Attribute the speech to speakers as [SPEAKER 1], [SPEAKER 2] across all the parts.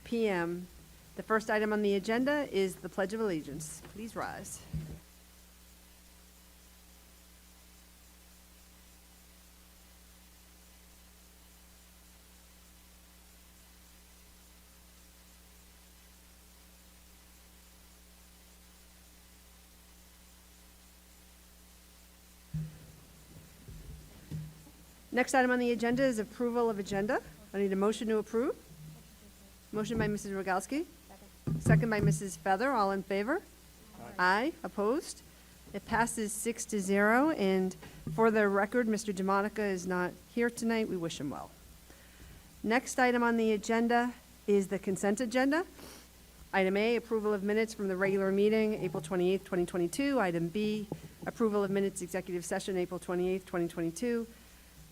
[SPEAKER 1] p.m. The first item on the agenda is the Pledge of Allegiance. Please rise. Next item on the agenda is approval of agenda. I need a motion to approve. Motion by Mrs. Rogalski. Second by Mrs. Feather. All in favor? Aye. Opposed? It passes 6-0. And for the record, Mr. DeMonica is not here tonight. We wish him well. Next item on the agenda is the consent agenda. Item A, approval of minutes from the regular meeting, April 28th, 2022. Item B, approval of minutes executive session, April 28th, 2022.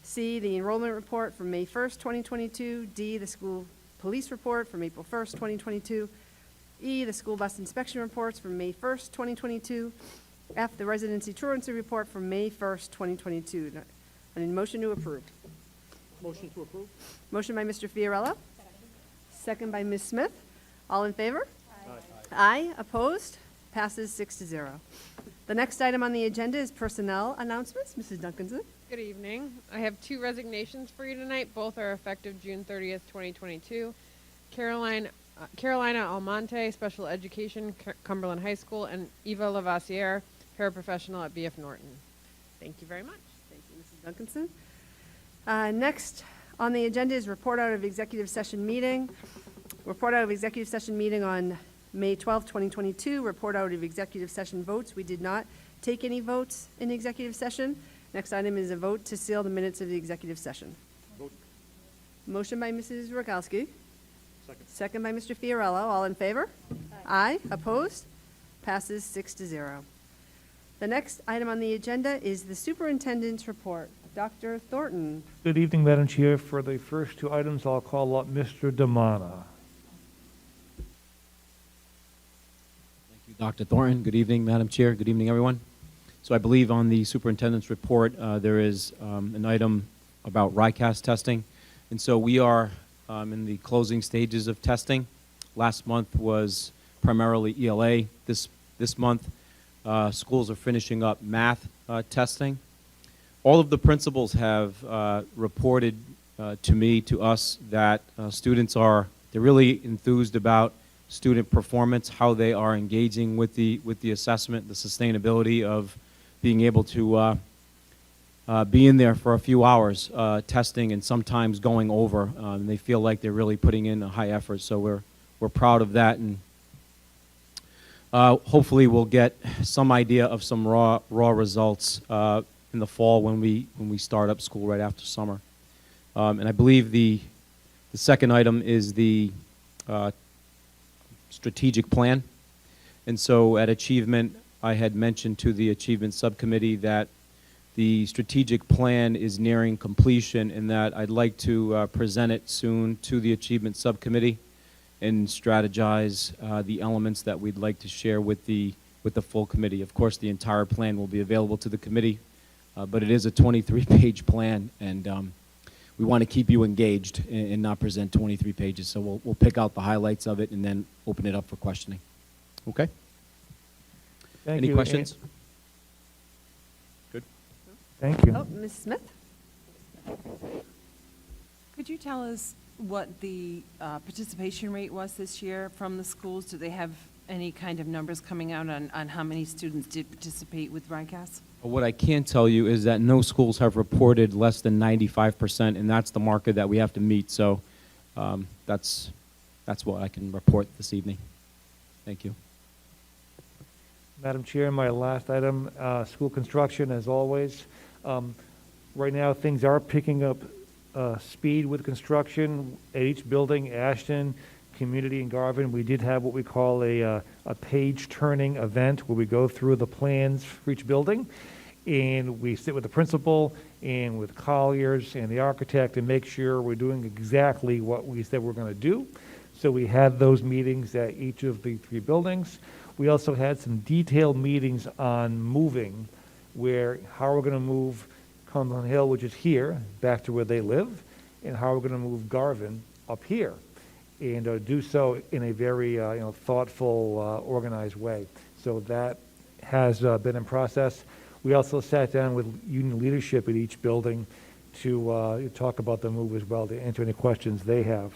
[SPEAKER 1] C, the enrollment report from May 1st, 2022. D, the school police report from April 1st, 2022. E, the school bus inspection reports from May 1st, 2022. F, the residency truancy report from May 1st, 2022. I need a motion to approve.
[SPEAKER 2] Motion to approve.
[SPEAKER 1] Motion by Mr. Fiorello. Second by Ms. Smith. All in favor?
[SPEAKER 2] Aye.
[SPEAKER 1] Aye. Opposed? Passes 6-0. The next item on the agenda is personnel announcements. Mrs. Duncanson.
[SPEAKER 3] Good evening. I have two resignations for you tonight. Both are effective June 30th, 2022. Carolina Almonte, Special Education, Cumberland High School, and Eva Lavassiere, Paraprofessional at BF Norton. Thank you very much.
[SPEAKER 1] Thank you, Mrs. Duncanson. Next on the agenda is report out of executive session meeting. Report out of executive session meeting on May 12th, 2022. Report out of executive session votes. We did not take any votes in executive session. Next item is a vote to seal the minutes of the executive session.
[SPEAKER 2] Vote.
[SPEAKER 1] Motion by Mrs. Rogalski.
[SPEAKER 2] Second.
[SPEAKER 1] Second by Mr. Fiorello. All in favor? Aye. Opposed? Passes 6-0. The next item on the agenda is the superintendent's report. Dr. Thornton.
[SPEAKER 4] Good evening, Madam Chair. For the first two items, I'll call up Mr. Damana.
[SPEAKER 5] Thank you, Dr. Thornton. Good evening, Madam Chair. Good evening, everyone. So I believe on the superintendent's report, there is an item about RICAS testing. And so we are in the closing stages of testing. Last month was primarily ELA. This month, schools are finishing up math testing. All of the principals have reported to us, that students they're really enthused about student performance, how they are engaging with the assessment, the sustainability of being able to be in there for a few hours testing and sometimes going over. They feel like they're really putting in a high effort, so we're proud of that, and hopefully we'll get some idea of some raw results in the fall when we start up school right after summer. And I believe the second item is the strategic plan. And so at Achievement, I had mentioned to the Achievement Subcommittee that the strategic plan is nearing completion and that I'd like to present it soon to the Achievement Subcommittee and strategize the elements that we'd like to share with the full committee. Of course, the entire plan will be available to the committee, but it is a 23-page plan, and we want to keep you engaged and not present 23 pages. So we'll pick out the highlights of it and then open it up for questioning. Okay?
[SPEAKER 4] Thank
[SPEAKER 5] Any
[SPEAKER 4] you.
[SPEAKER 5] questions? Good.
[SPEAKER 4] Thank you.
[SPEAKER 1] Oh, Ms. Smith.
[SPEAKER 6] Could you tell us what the participation rate was this year from the schools? Do they have any kind of numbers coming out on how many students did participate with RICAS?
[SPEAKER 5] What I can tell you is that no schools have reported less than 95%, and that's the marker that we have to meet. So that's what I can report this evening. Thank you.
[SPEAKER 4] Madam Chair, my last item, school construction, as always. Right now, things are picking up speed with construction at each building, Ashton, Community, and Garvin. We did have what we call a page-turning event where we go through the plans for each building, and we sit with the principal and with Colliers and the architect and make sure we're doing exactly what we said we're going to do. So we had those meetings at each of the three buildings. We also had some detailed meetings on moving, how we're going to move Cumberland Hill, which is here, back to where they live, and how we're going to move Garvin up here. and do so in a very thoughtful, organized way. So that has been in process. We also sat down with union leadership at each building to talk about the move as well, to answer any questions they have.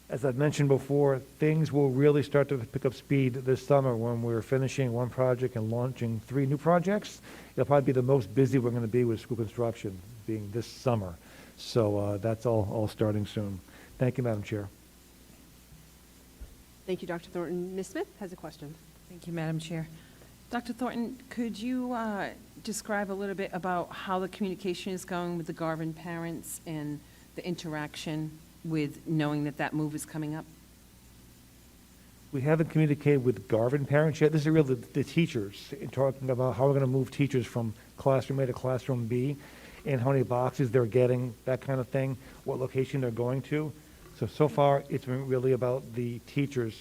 [SPEAKER 4] As I've mentioned before, things will really start to pick up speed this summer when we're finishing one project and launching 3 new projects. It'll probably be the most busy we're going to be with school construction, being this summer. So that's all starting soon. Thank you, Madam Chair.
[SPEAKER 1] Thank you, Dr. Thornton. Ms. Smith has a question.
[SPEAKER 6] Thank you, Madam Chair. Dr. Thornton, could you describe a little bit about how the communication is going with the Garvin parents and the interaction with knowing that that move is coming up?
[SPEAKER 4] We haven't communicated with Garvin parents yet. This is really the teachers, in talking about how we're going to move teachers from classroom A to classroom B, and how many boxes they're getting, that kind of thing, what location they're going to. So far, it's been really about the teachers.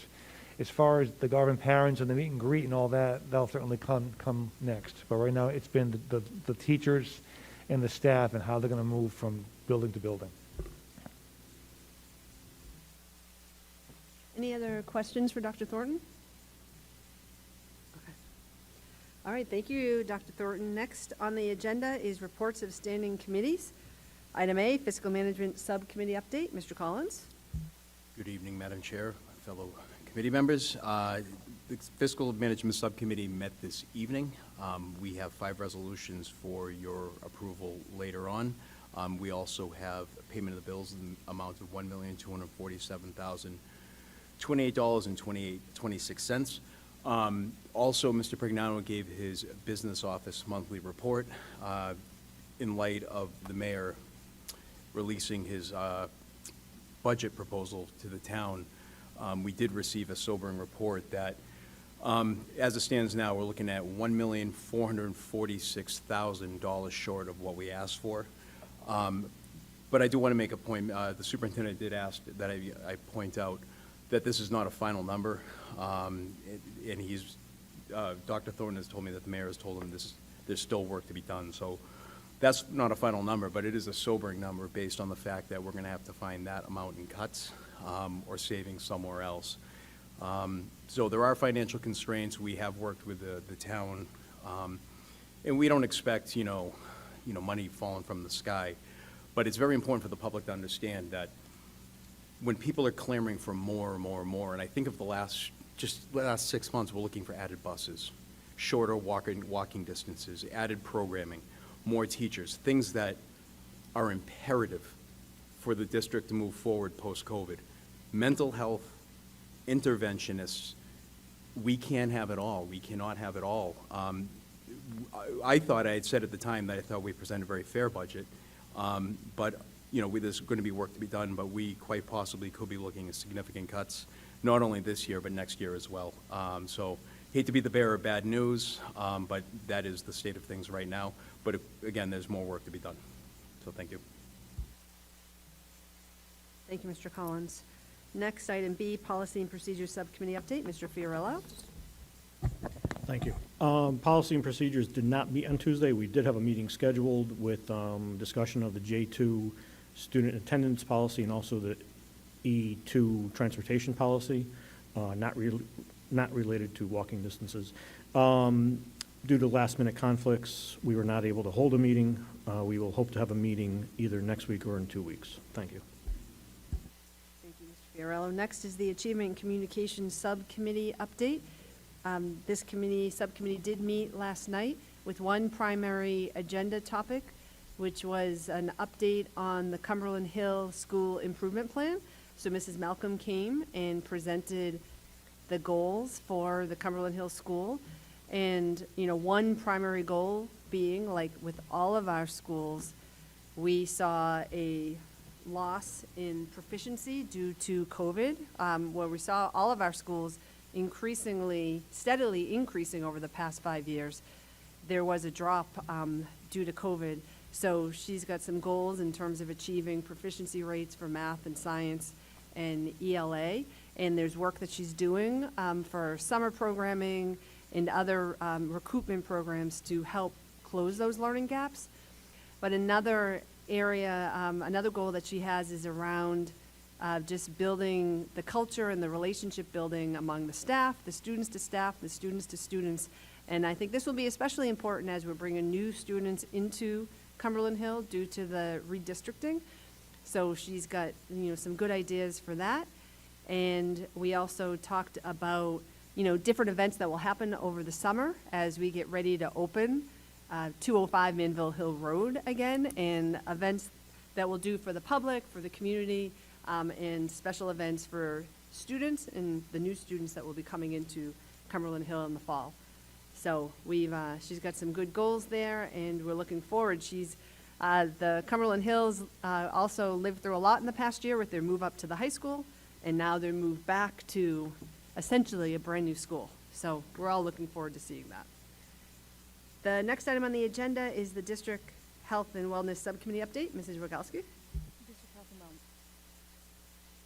[SPEAKER 4] As far as the Garvin parents and the meet and greet and all that, that'll certainly come next. But right now, it's been the teachers and the staff and how they're going to move from building to building.
[SPEAKER 1] Any other questions for Dr. Thornton? Okay. All right, thank you, Dr. Thornton. Next on the agenda is reports of standing committees. Item A, Fiscal Management Subcommittee update. Mr. Collins.
[SPEAKER 7] Good evening, Madam Chair, fellow committee members. The Fiscal Management Subcommittee met this evening. We have 5 resolutions for your approval later on. We also have payment of the bills in the amount of $1,247,028.26. Also, Mr. Prignano gave his business office monthly report in light of the mayor releasing his budget proposal to the town. We did receive a sobering report that, as it stands now, we're looking at $1,446,000 short of what we asked for. But I do want to make a point. The superintendent did ask that I point out that this is not a final number, and he's Dr. Thornton has told me that the mayor has told him there's still work to be done. So that's not a final number, but it is a sobering number based on the fact that we're going to have to find that amount in cuts or savings somewhere else. So there are financial constraints. We have worked with the town, and we don't expect money falling from the sky. But it's very important for the public to understand that when people are clamoring for more and more and more, and I think of the last 6 months, we're looking for added buses, shorter walking distances, added programming, more teachers, things that are imperative for the district to move forward post-COVID. Mental health, interventionists, we can't have it all. We cannot have it all. I thought, I had said at the time that I thought we presented a very fair budget, but there's going to be work to be done, but we quite possibly could be looking at significant cuts, not only this year, but next year as well. So hate to be the bearer of bad news, but that is the state of things right now. But again, there's more work to be done. So thank you.
[SPEAKER 1] Thank you, Mr. Collins. Next, item B, Policy and Procedures Subcommittee update. Mr. Fiorillo.
[SPEAKER 2] Thank you. Policy and procedures did not meet on Tuesday. We did have a meeting scheduled with discussion of the J2 student attendance policy and also the E2 transportation policy, not related to walking distances. Due to last-minute conflicts, we were not able to hold a meeting. We will hope to have a meeting either next week or in 2 weeks. Thank you.
[SPEAKER 1] Thank you, Mr. Fiorillo. Next is the Achievement and Communications Subcommittee update. This subcommittee did meet last night with one primary agenda topic, which was an update on the Cumberland Hill School Improvement Plan. So Mrs. Malcolm came and presented the goals for the Cumberland Hill School. And, one primary goal being, like with all of our schools, we saw a loss in proficiency due to COVID, where we saw all of our schools steadily increasing over the past 5 years. There was a drop due to COVID. So she's got some goals in terms of achieving proficiency rates for math and science and ELA. And there's work that she's doing for summer programming and other recoupment programs to help close those learning gaps. But another area, another goal that she has is around just building the culture and the relationship building among the staff, the students to staff, the students to students. And I think this will be especially important as we're bringing new students into Cumberland Hill due to the redistricting. So she's got, some good ideas for that. And we also talked about, different events that will happen over the summer as we get ready to open 205 Manville Hill Road again, and events that we'll do for the public, for the community, and special events for students and the new students that will be coming into Cumberland Hill in the fall. So she's got some good goals there, and we're looking forward. The Cumberland Hills also lived through a lot in the past year with their move up to the high school, and now they're moved back to essentially a brand-new school. So we're all looking forward to seeing that. The next item on the agenda is the District Health and Wellness Subcommittee update. Mrs. Rogalski?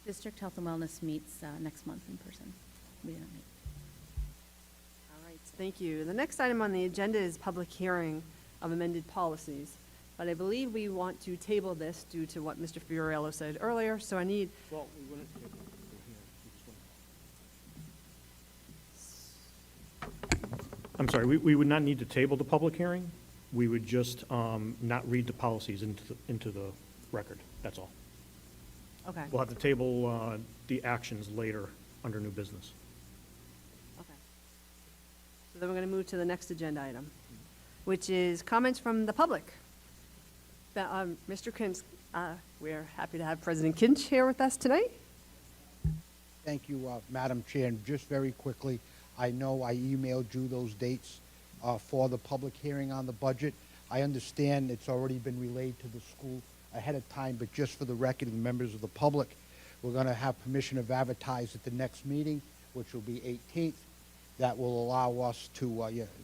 [SPEAKER 8] District Health and Wellness meets next month in person. We don't meet.
[SPEAKER 1] All right, thank you. The next item on the agenda is public hearing of amended policies. But I believe we want to table this due to what Mr. Fiorello said earlier, so I need,
[SPEAKER 2] Well, we wouldn't table it. I'm sorry, we would not need to table the public hearing. We would just not read the policies into the record, that's all.
[SPEAKER 1] okay,
[SPEAKER 2] We'll have to table the actions later under new business.
[SPEAKER 1] okay. So then we're going to move to the next agenda item, which is comments from the public. Mr. Kinch, we're happy to have President Kinch here with us tonight.
[SPEAKER 9] Thank you, Madam Chair. And just very quickly, I know I emailed you those dates for the public hearing on the budget. I understand it's already been relayed to the school ahead of time, but just for the record and members of the public, we're going to have permission of advertise at the next meeting, which will be 18th. That will allow us to,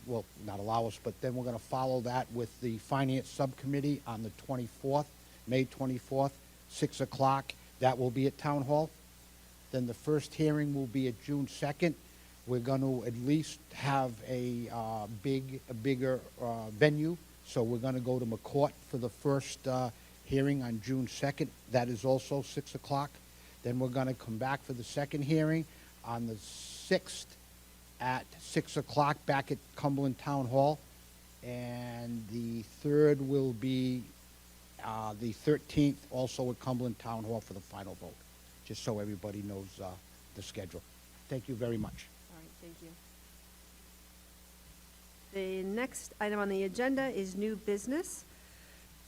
[SPEAKER 9] well, not allow us, but then we're going to follow that with the Finance Subcommittee on the 24th, May 24th, 6 o'clock. That will be at Town Hall. Then the first hearing will be at June 2nd. We're going to at least have a bigger venue. So we're going to go to McCourt for the first hearing on June 2nd. That is also 6 o'clock. Then we're going to come back for the second hearing on the 6th at 6 o'clock back at Cumberland Town Hall. And the third will be the 13th, also at Cumberland Town Hall for the final vote, just so everybody knows the schedule. Thank you very much.
[SPEAKER 1] All right, thank you. The next item on the agenda is new business.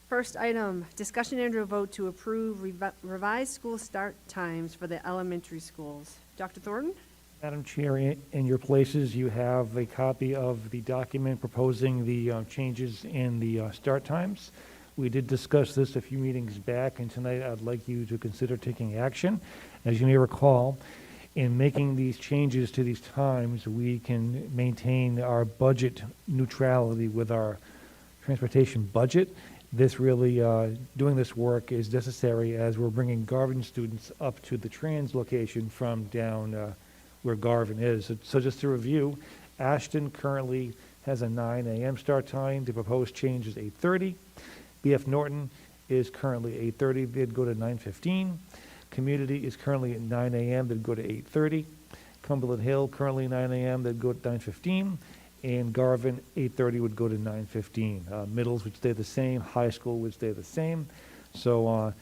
[SPEAKER 1] First item, discussion and a vote to approve revised school start times for the elementary schools. Dr. Thornton?
[SPEAKER 4] Madam Chair, in your places, you have a copy of the document proposing the changes in the start times. We did discuss this a few meetings back, and tonight I'd like you to consider taking action. As you may recall, in making these changes to these times, we can maintain our budget neutrality with our transportation budget. This really, doing this work is necessary as we're bringing Garvin students up to the trans location from down where Garvin is. So just to review, Ashton currently has a 9 a.m. start time. The proposed change is 8:30. BF Norton is currently 8:30. They'd go to 9:15. Community is currently at 9 a.m. They'd go to 8:30. Cumberland Hill currently 9 a.m. They'd go to 9:15. And Garvin 8:30 would go to 9:15. Middles would stay the same. High school would stay the same. So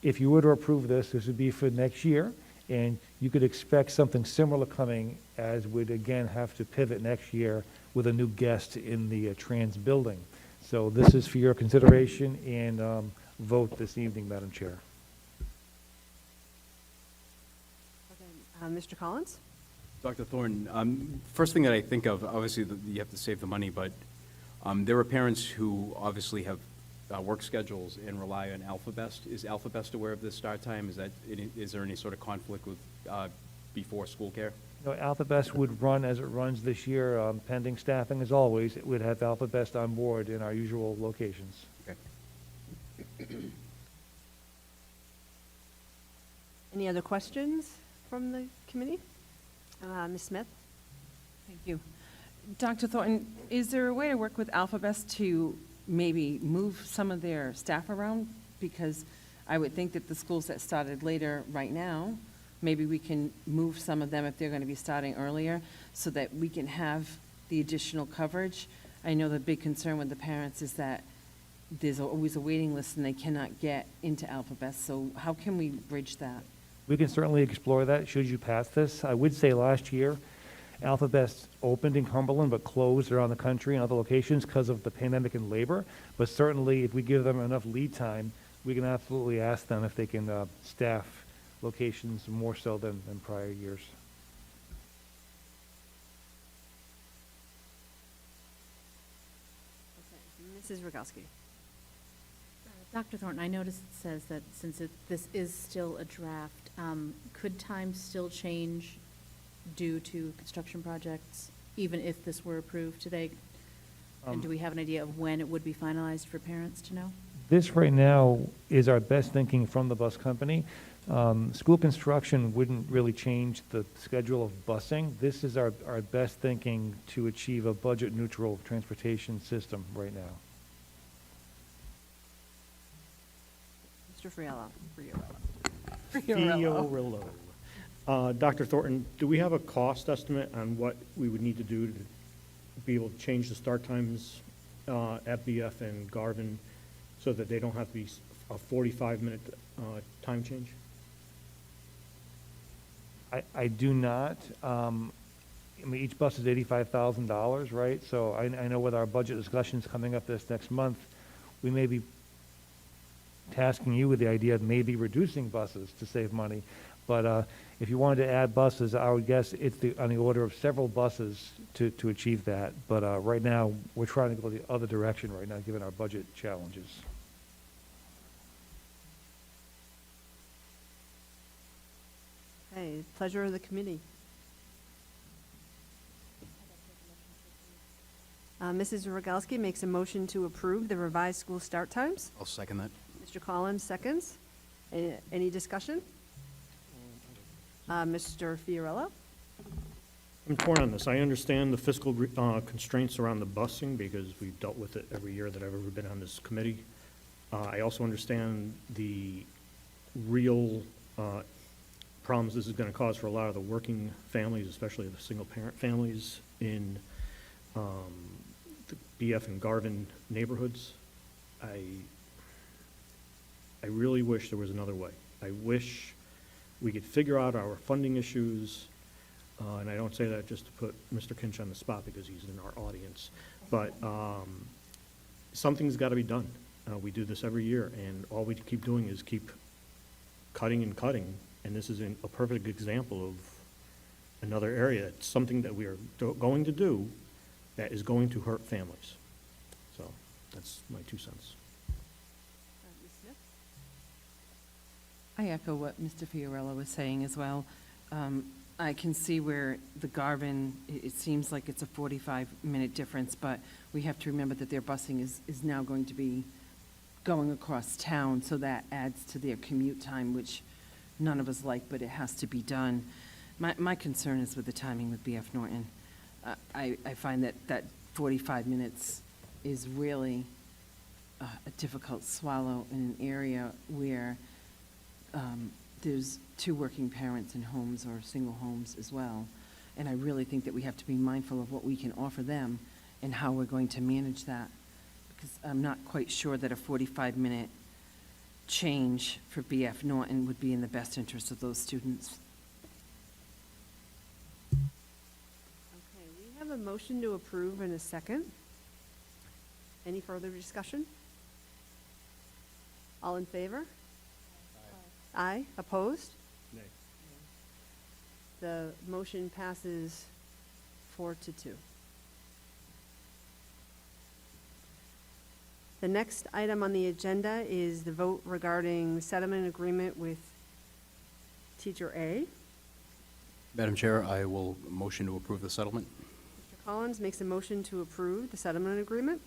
[SPEAKER 4] if you were to approve this would be for next year. And you could expect something similar coming, as we'd again have to pivot next year with a new guest in the trans building. So this is for your consideration and vote this evening, Madam Chair.
[SPEAKER 1] Okay, Mr. Collins?
[SPEAKER 7] Dr. Thornton, first thing that I think of, obviously, you have to save the money, but there are parents who obviously have work schedules and rely on AlphaBest. Is AlphaBest aware of this start time? Is there any sort of conflict with before school care?
[SPEAKER 4] No, AlphaBest would run as it runs this year, pending staffing as always. It would have AlphaBest on board in our usual locations.
[SPEAKER 7] Okay.
[SPEAKER 1] Any other questions from the committee? Ms. Smith?
[SPEAKER 6] Thank you. Dr. Thornton, is there a way to work with AlphaBest to maybe move some of their staff around? Because I would think that the schools that started later right now, maybe we can move some of them if they're going to be starting earlier, so that we can have the additional coverage. I know the big concern with the parents is that there's always a waiting list and they cannot get into Alphabet. So how can we bridge that?
[SPEAKER 4] We can certainly explore that, should you pass this. I would say last year, Alphabet opened in Cumberland but closed around the country in other locations because of the pandemic and labor. But certainly, if we give them enough lead time, we can absolutely ask them if they can staff locations more so than prior years.
[SPEAKER 1] Mrs. Rogowski.
[SPEAKER 8] Dr. Thornton, I noticed it says that since this is still a draft, could times still change due to construction projects, even if this were approved today? And do we have an idea of when it would be finalized for parents to know?
[SPEAKER 4] This right now is our best thinking from the bus company. School construction wouldn't really change the schedule of busing. This is our best thinking to achieve a budget-neutral transportation system right now.
[SPEAKER 1] Mr. Friello.
[SPEAKER 2] Fiorillo. Dr. Thornton, do we have a cost estimate on what we would need to do to be able to change the start times at BF and Garvin so that they don't have to be a 45-minute time change?
[SPEAKER 4] I do not. I mean, each bus is $85,000, right? So I know with our budget discussions coming up this next month, we may be tasking you with the idea of maybe reducing buses to save money. But if you wanted to add buses, I would guess it's on the order of several buses to achieve that. But right now, we're trying to go the other direction right now, given our budget challenges.
[SPEAKER 1] Okay, pleasure of the committee. Mrs. Rogowski makes a motion to approve the revised school start times.
[SPEAKER 7] I'll second that.
[SPEAKER 1] Mr. Collins seconds. Any discussion? Mr. Fiorello?
[SPEAKER 2] I'm torn on this. I understand the fiscal constraints around the busing because we've dealt with it every year that I've ever been on this committee. I also understand the real problems this is going to cause for a lot of the working families, especially the single-parent families in the BF and Garvin neighborhoods. I really wish there was another way. I wish we could figure out our funding issues, and I don't say that just to put Mr. Kinch on the spot because he's in our audience, but something's got to be done. We do this every year, and all we keep doing is keep cutting and cutting, and this is a perfect example of another area. It's something that we are going to do that is going to hurt families. So that's my 2 cents.
[SPEAKER 1] Ms. Smith?
[SPEAKER 6] I echo what Mr. Fiorello was saying as well. I can see where the Garvin, it seems like it's a 45-minute difference, but we have to remember that their busing is now going to be going across town, so that adds to their commute time, which none of us like, but it has to be done. My concern is with the timing with BF Norton. I find that 45 minutes is really a difficult swallow in an area where there's 2 working parents in homes or single homes as well. And I really think that we have to be mindful of what we can offer them and how we're going to manage that. Because I'm not quite sure that a 45-minute change for BF Norton would be in the best interest of those students.
[SPEAKER 1] Okay, we have a motion to approve in a second. Any further discussion? All in favor? Aye. Opposed?
[SPEAKER 2] Nay.
[SPEAKER 1] The motion passes 4-2. The next item on the agenda is the vote regarding settlement agreement with Teacher A.
[SPEAKER 7] Madam Chair, I will motion to approve the settlement.
[SPEAKER 1] Mr. Collins makes a motion to approve the settlement agreement.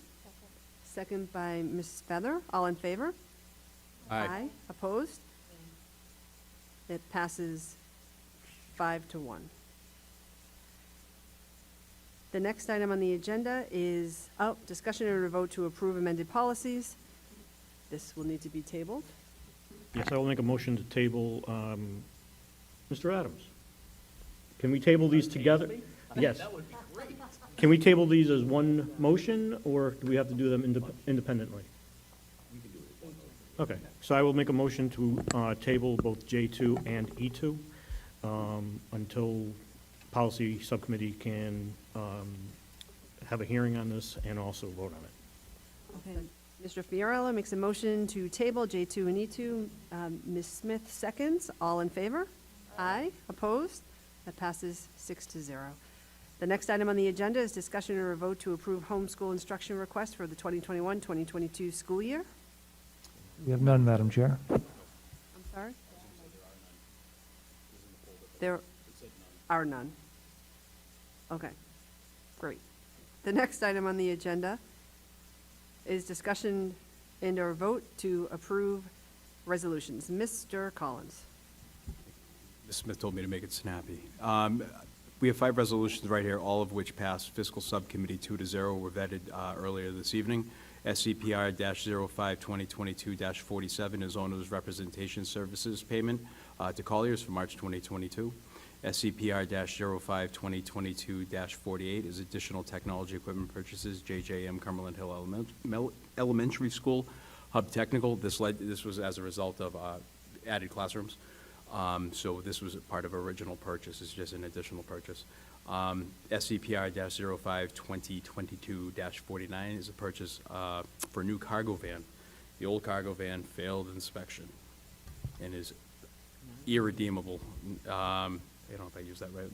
[SPEAKER 1] Second by Mrs. Feather. All in favor? Opposed? It passes 5-1. The next item on the agenda is, discussion and a vote to approve amended policies. This will need to be tabled.
[SPEAKER 2] Yes, I will make a motion to table, Mr. Adams. Can we table these together? Yes. That would be great. Can we table these as one motion, or do we have to do them independently? We can do it. Okay, so I will make a motion to table both J2 and E2 until Policy Subcommittee can have a hearing on this and also vote on it.
[SPEAKER 1] Okay. Mr. Fiorello makes a motion to table J2 and E2. Ms. Smith seconds. All in favor? Aye. Opposed? That passes 6-0. The next item on the agenda is discussion or a vote to approve homeschool instruction request for the 2021-2022 school year.
[SPEAKER 4] We have none, Madam Chair.
[SPEAKER 1] I'm sorry? There are none. Okay, great. The next item on the agenda is discussion and or vote to approve resolutions. Mr. Collins.
[SPEAKER 7] Ms. Smith told me to make it snappy. We have 5 resolutions right here, all of which passed fiscal subcommittee 2-0, were vetted earlier this evening. SCPR-05-2022-47 is owner's representation services payment to Colliers for March 2022. SCPR-05-2022-48 is additional technology equipment purchases, JJM Cumberland Hill Elementary School, Hub Technical. This was as a result of added classrooms. So this was a part of original purchase. It's just an additional purchase. SCPR-05-2022-49 is a purchase for a new cargo van. The old cargo van failed inspection and is irredeemable. I don't know if I used that right.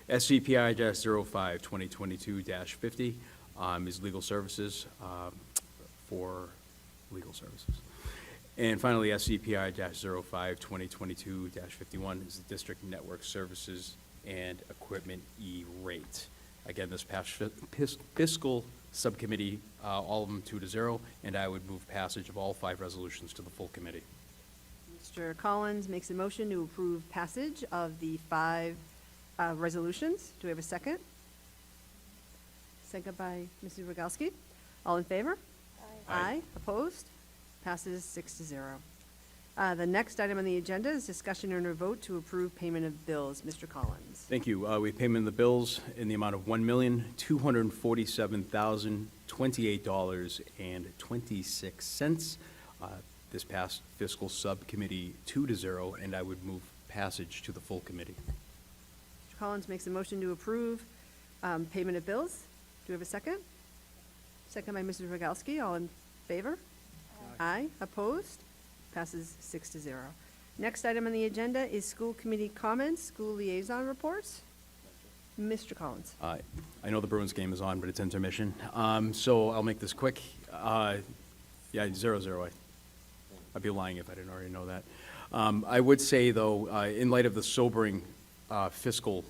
[SPEAKER 7] SCPI-05-2022-50 is legal services for legal services. And finally, SCPI-05-2022-51 is the District Network Services and Equipment E-rate. Again, this past fiscal subcommittee, all of them 2-0, and I would move passage of all 5 resolutions to the full committee.
[SPEAKER 1] Mr. Collins makes a motion to approve passage of the 5 resolutions. Do we have a second? Second by Mrs. Rogalski. All in favor? Aye. Opposed? Passes 6-0. The next item on the agenda is discussion and a vote to approve payment of bills. Mr. Collins.
[SPEAKER 7] Thank you. We payment the bills in the amount of $1,247,028.26. This past fiscal subcommittee 2-0, and I would move passage to the full committee.
[SPEAKER 1] Mr. Collins makes a motion to approve payment of bills. Do we have a second? Second by Mrs. Rogalski. All in favor? Aye. Opposed? Passes 6-0. Next item on the agenda is school committee comments, school liaison reports. Mr. Collins.
[SPEAKER 7] I know the Bruins game is on, but it's intermission. So I'll make this quick. Yeah, 0-0. I'd be lying if I didn't already know that. I would say, though, in light of the sobering fiscal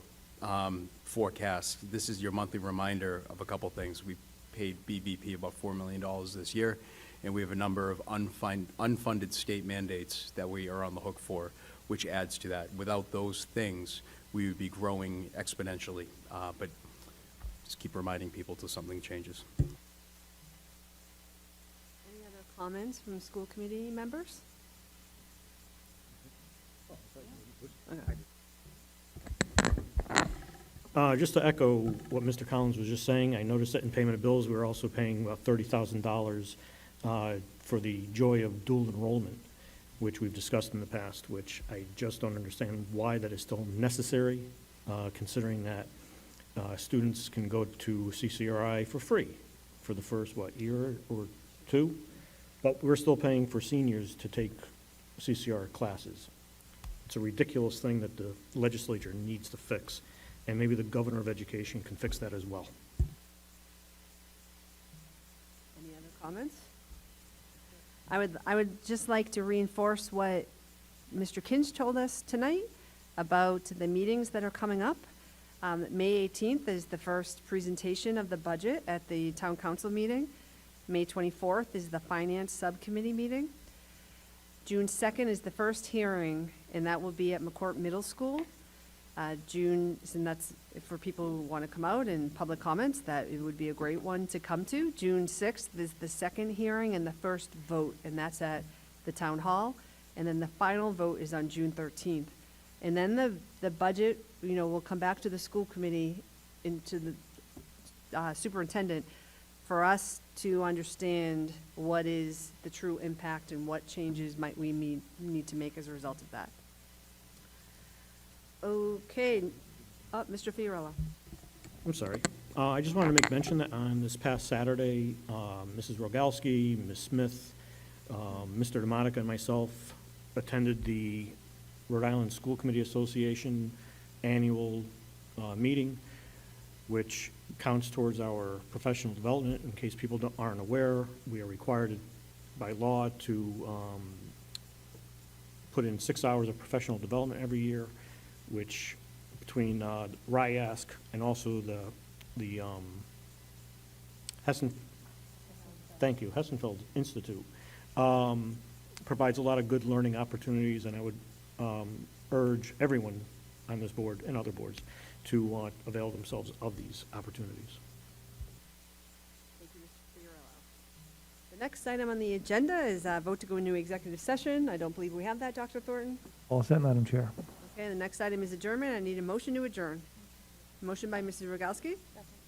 [SPEAKER 7] forecast, this is your monthly reminder of a couple things. We paid BVP about $4 million this year, and we have a number of unfunded state mandates that we are on the hook for, which adds to that. Without those things, we would be growing exponentially. But just keep reminding people till something changes.
[SPEAKER 1] Any other comments from school committee members?
[SPEAKER 2] Just to echo what Mr. Collins was just saying, I noticed that in payment of bills, we were also paying about $30,000 for the joy of dual enrollment, which we've discussed in the past, which I just don't understand why that is still necessary, considering that students can go to CCRI for free for the first, year or 2? But we're still paying for seniors to take CCR classes. It's a ridiculous thing that the legislature needs to fix, and maybe the governor of education can fix that as well.
[SPEAKER 1] Any other comments? I would just like to reinforce what Mr. Kinch told us tonight about the meetings that are coming up. May 18th is the first presentation of the budget at the town council meeting. May 24th is the finance subcommittee meeting. June 2nd is the first hearing, and that will be at McCourt Middle School. And that's for people who want to come out and public comments, that it would be a great one to come to. June 6th is the second hearing and the first vote, and that's at the town hall. and then the final vote is on June 13th. And then the budget, will come back to the school committee, into the superintendent, for us to understand what is the true impact and what changes might we need to make as a result of that. Okay, Mr. Fiorello.
[SPEAKER 2] I'm sorry. I just wanted to make mention that on this past Saturday, Mrs. Rogalski, Ms. Smith, Mr. DeMonica, and myself attended the Rhode Island School Committee Association annual meeting, which counts towards our professional development. In case people aren't aware, we are required by law to put in 6 hours of professional development every year, which between RIASC and also the Hessenfeld Institute provides a lot of good learning opportunities, and I would urge everyone on this board and other boards to avail themselves of these opportunities.
[SPEAKER 1] Thank you, Mr. Fiorello. The next item on the agenda is vote to go into executive session. I don't believe we have that, Dr. Thornton.
[SPEAKER 4] All set, Madam Chair.
[SPEAKER 1] Okay, the next item is adjournment. I need a motion to adjourn. Motion by Mrs. Rogalski,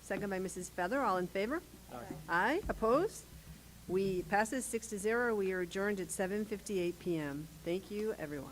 [SPEAKER 1] second by Mrs. Feather. All in favor? Aye. Opposed? We passes 6-0. We are adjourned at 7:58 PM. Thank you, everyone.